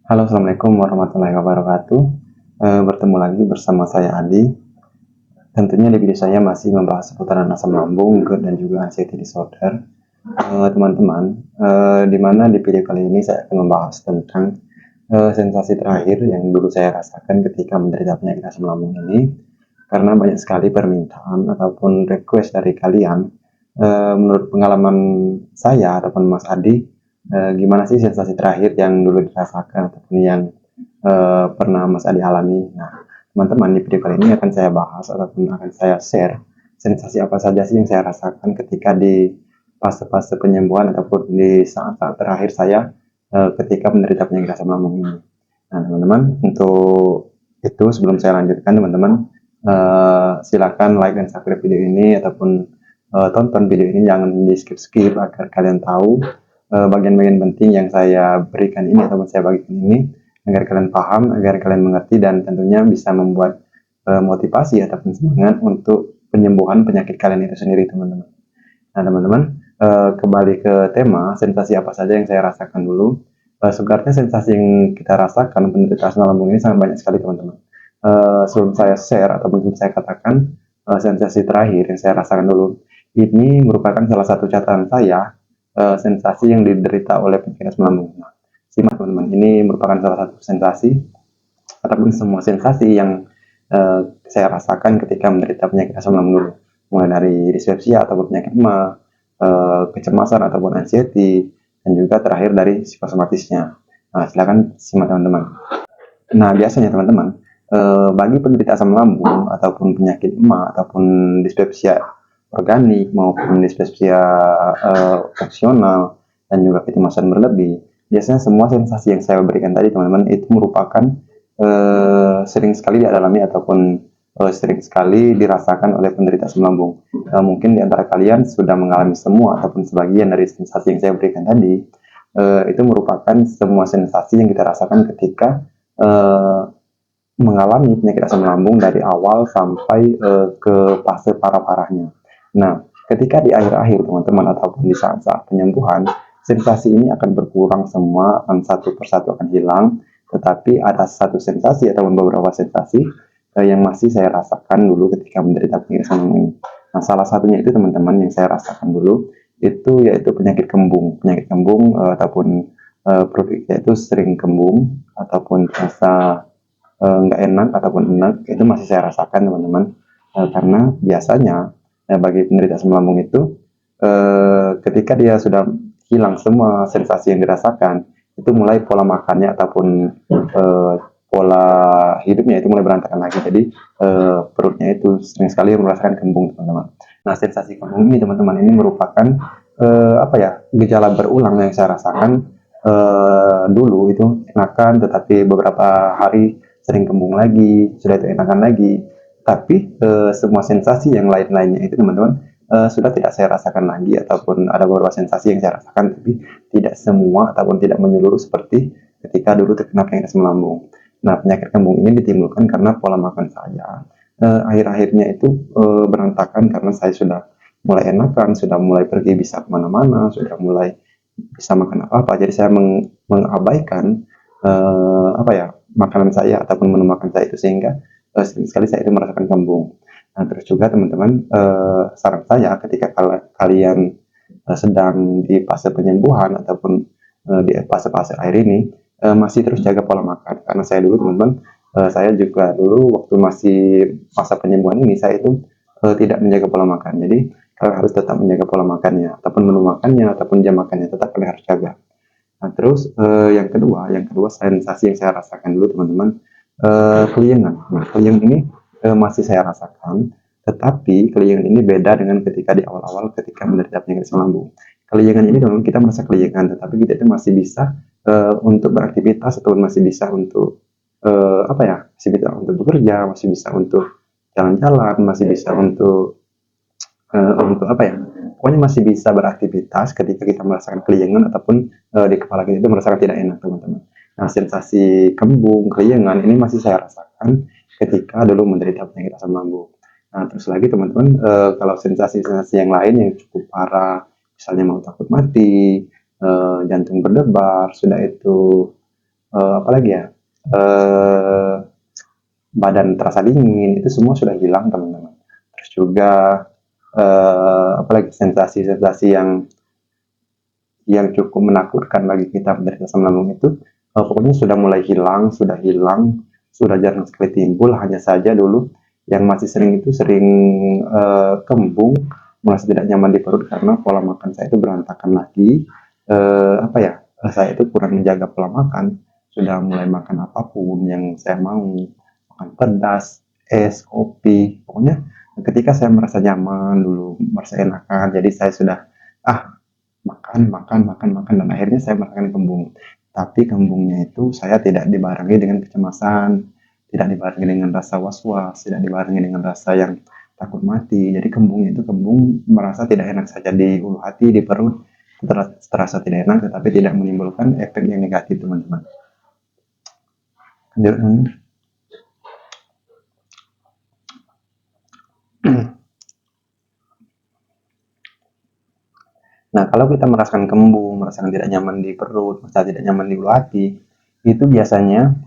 Halo, assalamualaikum warahmatullahi wabarakatuh. Bertemu lagi bersama saya Adi. Tentunya di video saya masih membahas seputaran asam lambung, GERD, dan juga anxiety disorder. Teman-teman, di mana di video kali ini saya akan membahas tentang sensasi terakhir yang dulu saya rasakan ketika menderita penyakit asam lambung ini. Karena banyak sekali permintaan ataupun request dari kalian, menurut pengalaman saya ataupun Mas Adi, gimana sih sensasi terakhir yang dulu dirasakan ataupun yang pernah Mas Adi alami. Nah, teman-teman, di video kali ini akan saya bahas ataupun akan saya share sensasi apa saja sih yang saya rasakan ketika di fase-fase penyembuhan ataupun di saat-saat terakhir saya ketika menderita penyakit asam lambung ini. Nah, teman-teman, untuk itu sebelum saya lanjutkan, teman-teman, silakan like dan subscribe video ini ataupun tonton video ini, jangan di skip-skip agar kalian tahu bagian-bagian penting yang saya berikan ini ataupun saya bagikan ini, agar kalian paham, agar kalian mengerti, dan tentunya bisa membuat motivasi ataupun semangat untuk penyembuhan penyakit kalian itu sendiri, teman-teman. Nah, teman-teman, kembali ke tema, sensasi apa saja yang saya rasakan dulu. Sebenarnya sensasi yang kita rasakan penderita asam lambung ini sangat banyak sekali, teman-teman. Sebelum saya share ataupun sebelum saya katakan sensasi terakhir yang saya rasakan dulu, ini merupakan salah satu catatan saya, sensasi yang diderita oleh penyakit asam lambung. Nah, simak, teman-teman, ini merupakan salah satu sensasi ataupun semua sensasi yang saya rasakan ketika menderita penyakit asam lambung dulu, mulai dari dispepsia ataupun penyakit emah, kecemasan ataupun anxiety, dan juga terakhir dari psikosomatisnya. Nah, silakan simak, teman-teman. Nah, biasanya, teman-teman, bagi penderita asam lambung ataupun penyakit emah ataupun dispepsia organik maupun dispepsia fungsional dan juga kecemasan berlebih, biasanya semua sensasi yang saya berikan tadi, teman-teman, itu merupakan sering sekali dialami ataupun sering sekali dirasakan oleh penderita asam lambung. Mungkin di antara kalian sudah mengalami semua ataupun sebagian dari sensasi yang saya berikan tadi. Itu merupakan semua sensasi yang kita rasakan ketika mengalami penyakit asam lambung dari awal sampai ke fase parah-parahnya. Nah, ketika di akhir-akhir, teman-teman, ataupun di saat-saat penyembuhan, sensasi ini akan berkurang semua, akan satu persatu akan hilang, tetapi ada satu sensasi ataupun beberapa sensasi yang masih saya rasakan dulu ketika menderita penyakit asam lambung ini. Nah, salah satunya itu, teman-teman, yang saya rasakan dulu itu yaitu penyakit kembung. Penyakit kembung ataupun perut kita itu sering kembung ataupun terasa nggak enak ataupun enak, itu masih saya rasakan, teman-teman. Karena biasanya bagi penderita asam lambung itu ketika dia sudah hilang semua sensasi yang dirasakan, itu mulai pola makannya ataupun pola hidupnya itu mulai berantakan lagi. Jadi perutnya itu sering sekali merasakan kembung, teman-teman. Nah, sensasi kembung ini, teman-teman, ini merupakan apa ya, gejala berulang yang saya rasakan dulu itu enakan, tetapi beberapa hari sering kembung lagi, sudah itu enakan lagi. Tapi semua sensasi yang lain-lainnya itu, teman-teman, sudah tidak saya rasakan lagi, ataupun ada beberapa sensasi yang saya rasakan, tapi tidak semua ataupun tidak menyeluruh seperti ketika dulu terkena penyakit asam lambung. Nah, penyakit kembung ini ditimbulkan karena pola makan saya akhir-akhirnya itu berantakan karena saya sudah mulai enakan, sudah mulai pergi bisa kemana-mana, sudah mulai bisa makan apa-apa. Jadi saya mengabaikan apa ya, makanan saya ataupun menu makan saya itu, sehingga sering sekali saya itu merasakan kembung. Nah, terus juga, teman-teman, saran saya ketika kalian sedang di fase penyembuhan ataupun di fase-fase akhir ini, masih terus jaga pola makan. Karena saya dulu, teman-teman, saya juga dulu waktu masih masa penyembuhan ini, saya itu tidak menjaga pola makan. Jadi kalian harus tetap menjaga pola makannya, ataupun menu makannya, ataupun jam makannya, tetap kalian harus jaga. Nah, terus yang kedua sensasi yang saya rasakan dulu, teman-teman, keliengan. Nah, keliengan ini masih saya rasakan, tetapi keliengan ini beda dengan ketika di awal-awal ketika menderita penyakit asam lambung. Keliengan ini, teman-teman, kita merasa keliengan, tetapi kita itu masih bisa untuk beraktivitas atau masih bisa untuk apa ya, masih bisa untuk bekerja, masih bisa untuk jalan-jalan, masih bisa untuk apa ya, pokoknya masih bisa beraktivitas ketika kita merasakan keliengan ataupun di kepala kita itu merasakan tidak enak, teman-teman. Nah, sensasi kembung, keliengan ini masih saya rasakan ketika dulu menderita penyakit asam lambung. Nah, terus lagi, teman-teman, kalau sensasi-sensasi yang lain yang cukup parah, misalnya mau takut mati, jantung berdebar, sudah itu apalagi ya, eh, badan terasa dingin, itu semua sudah hilang teman-teman. Terus juga apalagi sensasi-sensasi yang cukup menakutkan bagi kita menderita asam lambung itu pokoknya sudah mulai hilang, sudah jarang sekali timbul. Hanya saja dulu yang masih sering itu sering kembung, merasa tidak nyaman di perut karena pola makan saya itu berantakan lagi. Apa ya, saya itu kurang menjaga pola makan, sudah mulai makan apapun yang saya mau, makan pedas, es, kopi, pokoknya ketika saya merasa nyaman dulu, merasa enakan, jadi saya sudah ah makan, makan, makan, makan, dan akhirnya saya merasakan kembung. Tapi kembungnya itu saya tidak dibarengi dengan kecemasan, tidak dibarengi dengan rasa was-was, tidak dibarengi dengan rasa yang takut mati. Jadi kembungnya itu kembung merasa tidak enak saja di ulu hati, di perut, terasa tidak enak, tetapi tidak menimbulkan efek yang negatif, teman-teman. Nah, kalau kita merasakan kembung, merasakan tidak nyaman di perut, merasa tidak nyaman di ulu hati, itu biasanya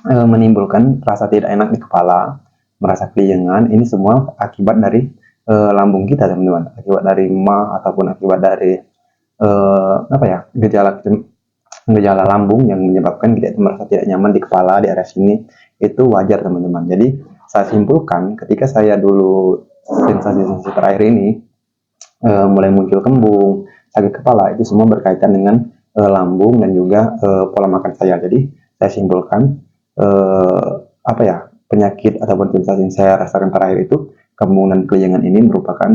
menimbulkan rasa tidak enak di kepala, merasa keliengan. Ini semua akibat dari lambung kita, teman-teman. Akibat dari MA ataupun akibat dari apa ya, gejala lambung yang menyebabkan kita itu merasa tidak nyaman di kepala, di area sini. Itu wajar, teman-teman. Jadi saya simpulkan ketika saya dulu sensasi-sensasi terakhir ini mulai muncul kembung, sakit kepala, itu semua berkaitan dengan lambung dan juga pola makan saya. Jadi saya simpulkan apa ya, penyakit ataupun sensasi yang saya rasakan terakhir itu kembung dan keliengan ini merupakan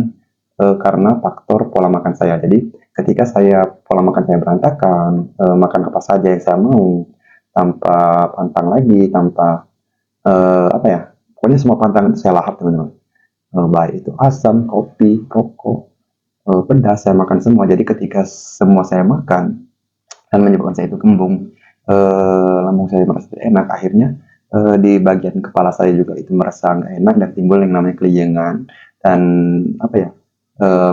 karena faktor pola makan saya. Jadi ketika saya pola makan saya berantakan, makan apa saja yang saya mau, tanpa pantang lagi, tanpa apa ya, pokoknya semua pantangan itu saya lahap, teman-teman. Baik itu asam, kopi, rokok, pedas, saya makan semua. Jadi ketika semua saya makan dan menyebabkan saya itu kembung, lambung saya merasa tidak enak, akhirnya di bagian kepala saya juga itu merasa nggak enak dan timbul yang namanya keliengan. Dan apa ya,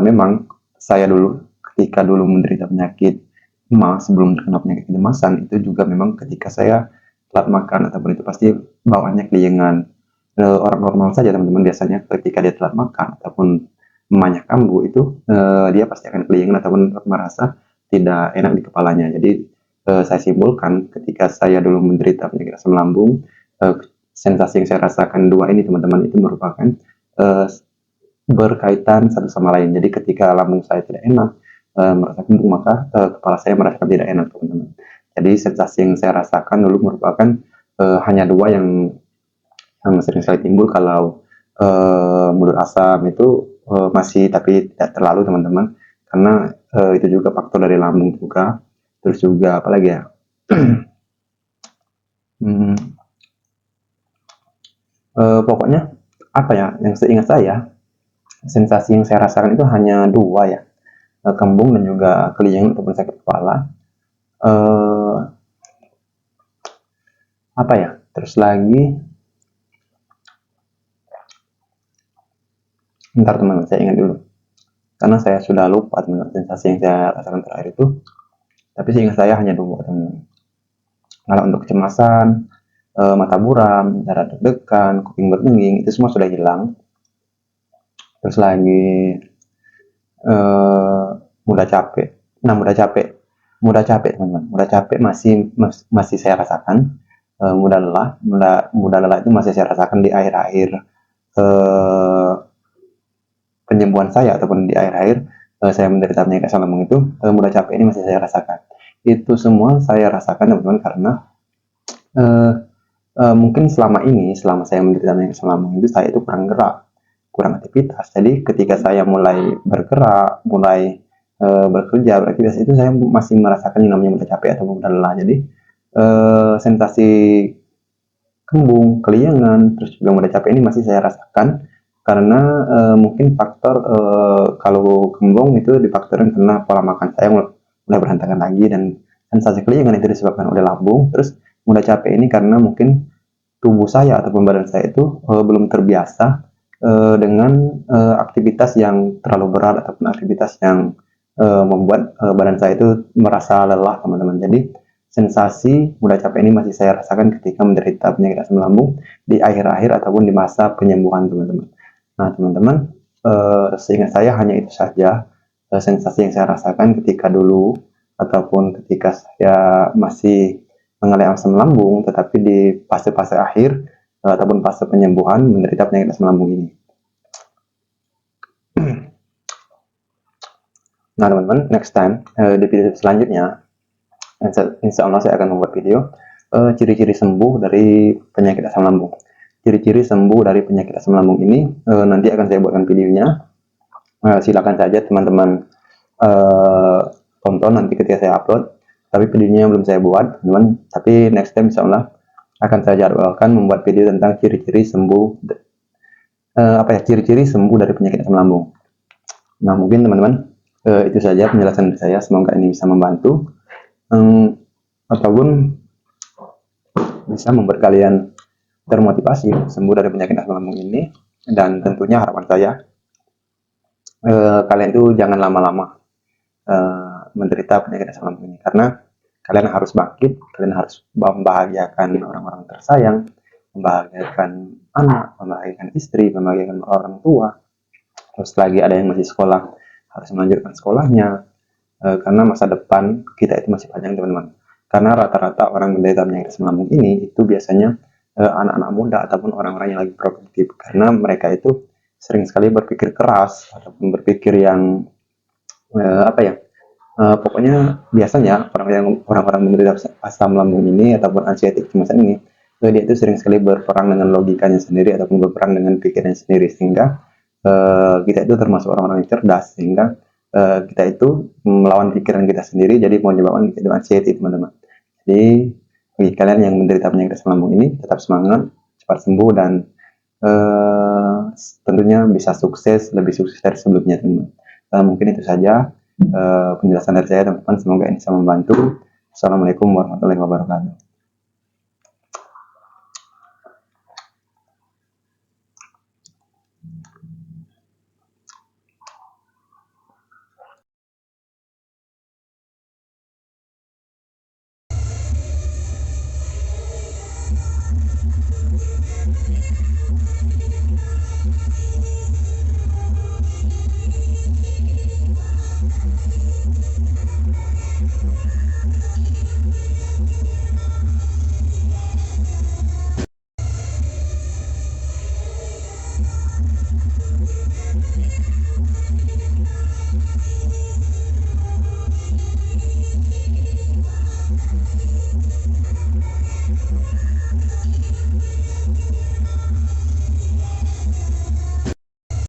memang saya dulu ketika dulu menderita penyakit MA sebelum terkena penyakit kecemasan, itu juga memang ketika saya telat makan ataupun itu pasti bawaannya keliengan. Orang normal saja, teman-teman, biasanya ketika dia telat makan ataupun emaknya kambuh itu dia pasti akan keliengan ataupun merasa tidak enak di kepalanya. Jadi saya simpulkan ketika saya dulu menderita penyakit asam lambung, sensasi yang saya rasakan dua ini, teman-teman, itu merupakan berkaitan satu sama lain. Jadi ketika lambung saya tidak enak, merasa kembung, maka kepala saya merasakan tidak enak, teman-teman. Jadi sensasi yang saya rasakan dulu merupakan hanya dua yang sering sekali timbul. Kalau mulut asam itu masih, tapi tidak terlalu, teman-teman, karena itu juga faktor dari lambung juga. Terus juga apalagi ya, pokoknya apa ya, yang seingat saya sensasi yang saya rasakan itu hanya dua ya, kembung dan juga keliang ataupun sakit kepala. Apa ya, terus lagi, bentar teman-teman, saya ingat dulu karena saya sudah lupa, teman-teman, sensasi yang saya rasakan terakhir itu. Tapi seingat saya hanya dua, teman-teman. Kalau untuk kecemasan, mata buram, darah deg-degan, kuping berdenging, itu semua sudah hilang. Terus lagi mudah capek. Nah, mudah capek, teman-teman. Mudah capek masih saya rasakan. Mudah lelah itu masih saya rasakan di akhir-akhir penyembuhan saya ataupun di akhir-akhir saya menderita penyakit asam lambung itu. Mudah capek ini masih saya rasakan. Itu semua saya rasakan, teman-teman, karena mungkin selama saya menderita penyakit asam lambung itu saya itu kurang gerak, kurang aktivitas. Jadi ketika saya mulai bergerak, mulai bekerja, beraktivitas, itu saya masih merasakan yang namanya mudah capek atau mudah lelah. Jadi sensasi kembung, keliengan, terus juga mudah capek ini masih saya rasakan karena mungkin faktor kalau kembung itu difaktorkan karena pola makan saya mulai berantakan lagi, dan sensasi keliengan itu disebabkan oleh lambung. Terus mudah capek ini karena mungkin tubuh saya ataupun badan saya itu belum terbiasa dengan aktivitas yang terlalu berat ataupun aktivitas yang membuat badan saya itu merasa lelah, teman-teman. Jadi sensasi mudah capek ini masih saya rasakan ketika menderita penyakit asam lambung di akhir-akhir ataupun di masa penyembuhan, teman-teman. Nah, teman-teman, seingat saya hanya itu saja sensasi yang saya rasakan ketika dulu ataupun ketika saya masih mengalami asam lambung, tetapi di fase-fase akhir ataupun fase penyembuhan menderita penyakit asam lambung ini. Nah, teman-teman, next time di video selanjutnya, insya Allah saya akan membuat video ciri-ciri sembuh dari penyakit asam lambung. Ciri-ciri sembuh dari penyakit asam lambung ini nanti akan saya buatkan videonya. Silakan saja teman-teman tonton nanti ketika saya upload. Tapi videonya belum saya buat, teman-teman. Tapi next time insya Allah akan saya jadwalkan membuat video tentang ciri-ciri sembuh ciri-ciri sembuh dari penyakit asam lambung. Nah, mungkin teman-teman itu saja penjelasan dari saya. Semoga ini bisa membantu ataupun bisa membuat kalian termotivasi sembuh dari penyakit asam lambung ini. Dan tentunya harapan saya kalian itu jangan lama-lama menderita penyakit asam lambung ini, karena kalian harus bangkit, kalian harus membahagiakan orang-orang tersayang, membahagiakan anak, membahagiakan istri, membahagiakan orang tua. Terus lagi ada yang masih sekolah, harus melanjutkan sekolahnya, karena masa depan kita itu masih panjang, teman-teman. Karena rata-rata orang menderita penyakit asam lambung ini itu biasanya anak-anak muda ataupun orang-orang yang lagi produktif, karena mereka itu sering sekali berpikir keras ataupun berpikir yang pokoknya biasanya orang-orang menderita asam lambung ini ataupun anxiety kecemasan ini, dia itu sering sekali berperang dengan logikanya sendiri ataupun berperang dengan pikirannya sendiri, sehingga kita itu termasuk orang-orang yang cerdas, sehingga kita itu melawan pikiran kita sendiri, jadi menyebabkan kita itu anxiety, teman-teman. Jadi bagi kalian yang menderita penyakit asam lambung ini, tetap semangat, cepat sembuh, dan tentunya bisa sukses, lebih sukses dari sebelumnya, teman-teman. Mungkin itu saja penjelasan dari saya, teman-teman. Semoga ini bisa membantu. Assalamualaikum warahmatullahi wabarakatuh.